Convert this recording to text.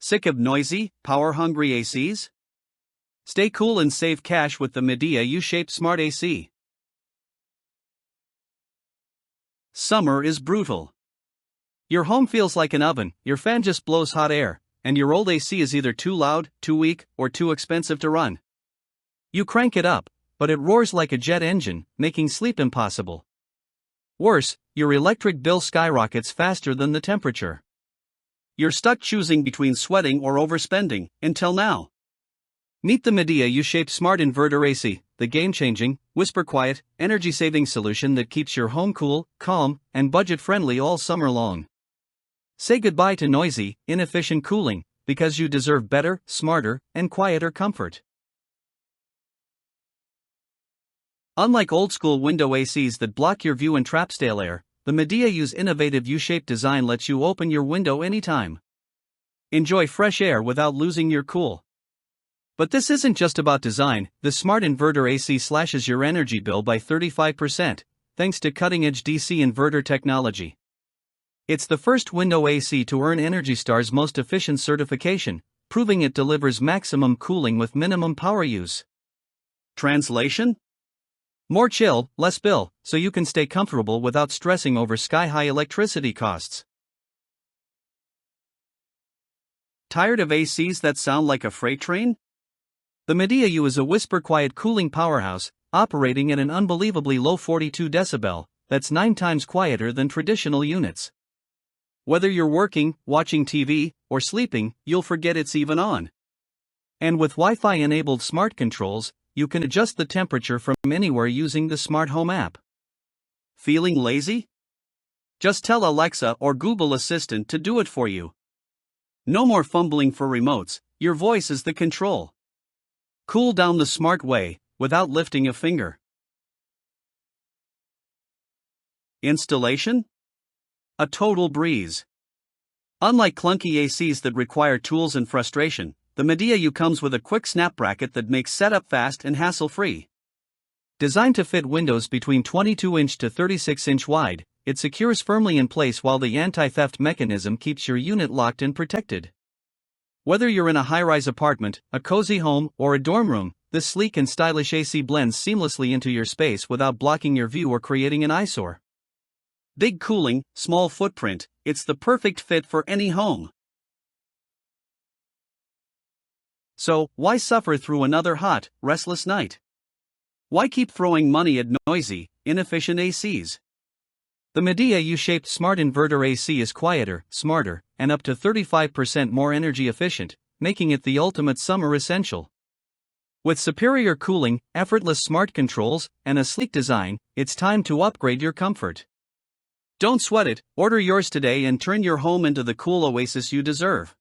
Sick of noisy, power-hungry ACs? Stay cool and save cash with the Midea U-shaped Smart AC. Summer is brutal. Your home feels like an oven, your fan just blows hot air, and your old AC is either too loud, too weak, or too expensive to run. You crank it up, but it roars like a jet engine, making sleep impossible. Worse, your electric bill skyrockets faster than the temperature. You're stuck choosing between sweating or overspending, until now. Meet the Midea U-shaped Smart Inverter AC, the game-changing, whisper-quiet, energy-saving solution that keeps your home cool, calm, and budget-friendly all summer long. Say goodbye to noisy, inefficient cooling, because you deserve better, smarter, and quieter comfort. Unlike old-school window ACs that block your view and trap stale air, the Midea U's innovative U-shaped design lets you open your window anytime. Enjoy fresh air without losing your cool. But this isn't just about design. The Smart Inverter AC slashes your energy bill by 35%, thanks to cutting-edge DC inverter technology. It's the first window AC to earn Energy Star's most efficient certification, proving it delivers maximum cooling with minimum power use. Translation? More chill, less bill, so you can stay comfortable without stressing over sky-high electricity costs. Tired of ACs that sound like a freight train? The Midea U is a whisper-quiet cooling powerhouse, operating at an unbelievably low 42 decibel, that's 9 times quieter than traditional units. Whether you're working, watching TV, or sleeping, you'll forget it's even on. And with Wi-Fi-enabled smart controls, you can adjust the temperature from anywhere using the Smart Home app. Feeling lazy? Just tell Alexa or Google Assistant to do it for you. No more fumbling for remotes, your voice is the control. Cool down the smart way, without lifting a finger. Installation? A total breeze. Unlike clunky ACs that require tools and frustration, the Midea U comes with a quick snap bracket that makes setup fast and hassle-free. Designed to fit windows between 22-inch to 36-inch wide, it secures firmly in place while the anti-theft mechanism keeps your unit locked and protected. Whether you're in a high-rise apartment, a cozy home, or a dorm room, this sleek and stylish AC blends seamlessly into your space without blocking your view or creating an eyesore. Big cooling, small footprint, it's the perfect fit for any home. So, why suffer through another hot, restless night? Why keep throwing money at noisy, inefficient ACs? The Midea U-shaped Smart Inverter AC is quieter, smarter, and up to 35% more energy efficient, making it the ultimate summer essential. With superior cooling, effortless smart controls, and a sleek design, it's time to upgrade your comfort. Don't sweat it, order yours today and turn your home into the cool oasis you deserve.